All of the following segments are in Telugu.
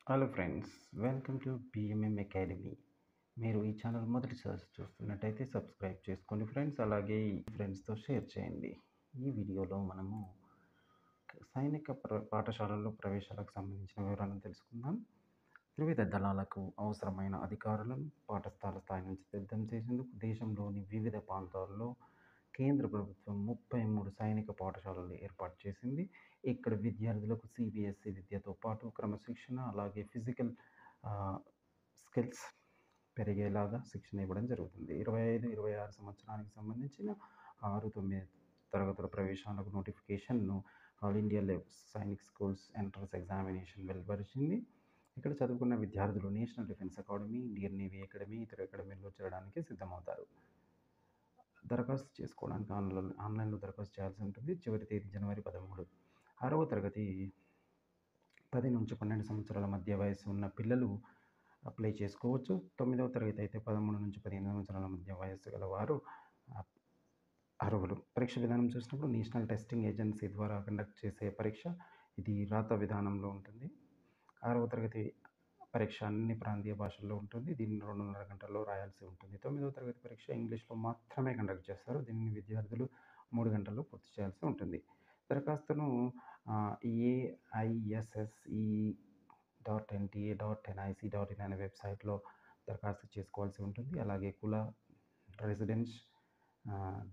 Hello friends, welcome to BMM academy. మీరు ఈ ఛానల్ మొదటిసారి చూస్తున్నట్టయితే సబ్స్క్రైబ్ చేసుకోండి ఫ్రెండ్స్. అలాగే ఈ ఫ్రెండ్స్తో షేర్ చేయండి. ఈ వీడియోలో మనము సైనిక పాఠశాలల్లో ప్రవేశాలకు సంబంధించిన వివరాలను తెలుసుకుందాం. త్రివిధ దళాలకు అవసరమైన అధికారులను పాఠశాల స్థాయి నుంచి సిద్ధం చేసేందుకు దేశంలోని వివిధ ప్రాంతాల్లో కేంద్ర ప్రభుత్వం 33 సైనిక పాఠశాలలు ఏర్పాటు చేసింది. ఇక్కడ విద్యార్థులకు సిబిఎస్ఈ విద్యతో పాటు క్రమశిక్షణ, అలాగే ఫిజికల్ స్కిల్స్ పెరిగేలాగా శిక్షణ ఇవ్వడం జరుగుతుంది. 25-26 సంవత్సరానికి సంబంధించిన 6-9 తరగతుల ప్రవేశాలకు నోటిఫికేషన్ను all India Sainik schools entrance examination వెలువరిచింది. ఇక్కడ చదువుకున్న విద్యార్థులు national defence academy, Indian navy academy, ఇతర అకాడమీల్లో చేరడానికి సిద్ధమవుతారు. దరఖాస్తు చేసుకోవడానికి ఆన్లైన్లో దరఖాస్తు చేయాల్సి ఉంటుంది. చివరి తేదీ జనవరి 13. 6వ తరగతి 10 నుంచి 12 సంవత్సరాల మధ్య వయసు ఉన్న పిల్లలు అప్లై చేసుకోవచ్చు. 9వ తరగతి అయితే 13 నుంచి 15 సంవత్సరాల మధ్య వయస్సు గల వారు అర్హులు. పరీక్ష విధానం చూసినప్పుడు నేషనల్ టెస్టింగ్ ఏజెన్సీ ద్వారా కండక్ట్ చేసే పరీక్ష. ఇది రాత విధానంలో ఉంటుంది. 6వ తరగతి పరీక్ష అన్ని ప్రాంతీయ భాషల్లో ఉంటుంది. దీన్ని 2.5 గంటల్లో రాయాల్సి ఉంటుంది. 9వ తరగతి పరీక్ష ఇంగ్లీష్లో మాత్రమే కండక్ట్ చేస్తారు. దీన్ని విద్యార్థులు 3 గంటల్లో పూర్తి చేయాల్సి ఉంటుంది. దరఖాస్తును aisse.nta.nic.in అనే వెబ్సైట్లో దరఖాస్తు చేసుకోవాల్సి ఉంటుంది. అలాగే కుల, రెసిడెన్స్,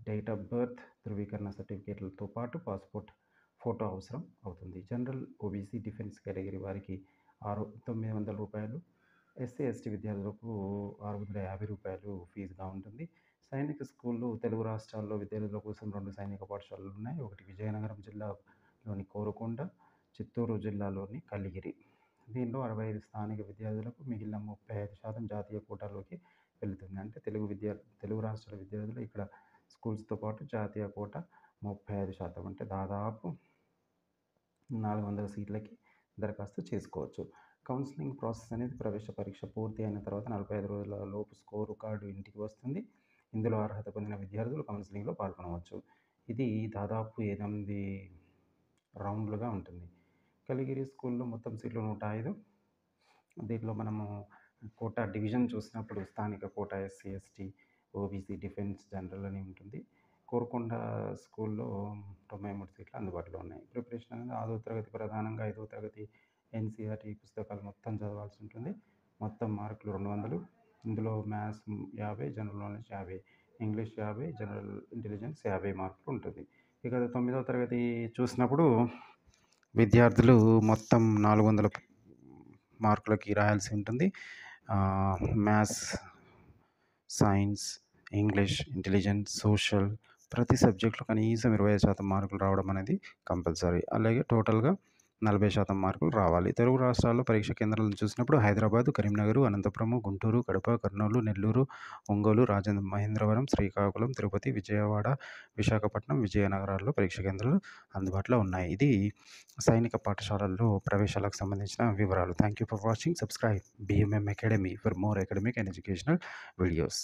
డేట్ ఆఫ్ బర్త్ ధృవీకరణ సర్టిఫికేట్లతో పాటు పాస్పోర్ట్ ఫోటో అవసరం అవుతుంది. జనరల్, ఓబీసీ, డిఫెన్స్ కేటగిరీ వారికి 900 రూపాయలు, ఎస్సీ ఎస్టీ విద్యార్థులకు 650 రూపాయలు ఫీజుగా ఉంటుంది. సైనిక స్కూళ్ళు తెలుగు రాష్ట్రాల్లో విద్యార్థుల కోసం 2 సైనిక పాఠశాలలు ఉన్నాయి. ఒకటి విజయనగరం జిల్లాలోని కోరుకొండ, చిత్తూరు జిల్లాలోని కలిగిరి. దీనిలో 65 స్థానిక విద్యార్థులకు, మిగిలిన 35% జాతీయ కోటాలోకి వెళుతుంది. అంటే తెలుగు రాష్ట్రాల విద్యార్థులు ఇక్కడ స్కూల్స్తో పాటు జాతీయ కోట 35%, అంటే దాదాపు 400 సీట్లకి దరఖాస్తు చేసుకోవచ్చు. కౌన్సిలింగ్ ప్రాసెస్ అనేది ప్రవేశ పరీక్ష పూర్తి అయిన తర్వాత 45 రోజుల లోపు స్కోరు కార్డు ఇంటికి వస్తుంది. ఇందులో అర్హత పొందిన విద్యార్థులు కౌన్సిలింగ్లో పాల్గొనవచ్చు. ఇది దాదాపు 8 రౌండ్లుగా ఉంటుంది. కలిగిరి స్కూల్లో మొత్తం సీట్లు 105. దీంట్లో మనము కోటా డివిజన్ చూసినప్పుడు స్థానిక quota SC ST, OBC, defence, general అని ఉంటుంది. కోరుకొండ స్కూల్లో 93 సీట్లు అందుబాటులో ఉన్నాయి. ప్రిపరేషన్ అనేది 6వ తరగతి ప్రధానంగా 5వ తరగతి ఎన్సీఆర్టీ పుస్తకాలు మొత్తం చదవాల్సి ఉంటుంది. మొత్తం మార్కులు 200. ఇందులో maths 50, general knowledge 50, English 50, general intelligence 50 మార్కులు ఉంటుంది. ఇక 9వ తరగతి చూసినప్పుడు విద్యార్థులు మొత్తం 400 మార్కులకి రాయాల్సి ఉంటుంది. Maths, science, English, intelligence, social ప్రతి సబ్జెక్టులో కనీసం 25% మార్కులు రావడం అనేది కంపల్సరీ. అలాగే టోటల్గా 40% మార్కులు రావాలి. తెలుగు రాష్ట్రాల్లో పరీక్ష కేంద్రాలను చూసినప్పుడు హైదరాబాద్, కరీంనగర్, అనంతపురం, గుంటూరు, కడప, కర్నూలు, నెల్లూరు, ఒంగోలు, మహేంద్రవరం, శ్రీకాకుళం, తిరుపతి, విజయవాడ, విశాఖపట్నం, విజయనగరాల్లో పరీక్ష కేంద్రాలు అందుబాటులో ఉన్నాయి. ఇది సైనిక పాఠశాలల్లో ప్రవేశాలకు సంబంధించిన వివరాలు. Thank you for watching. Subscribe BMM academy for more academic and educational videos.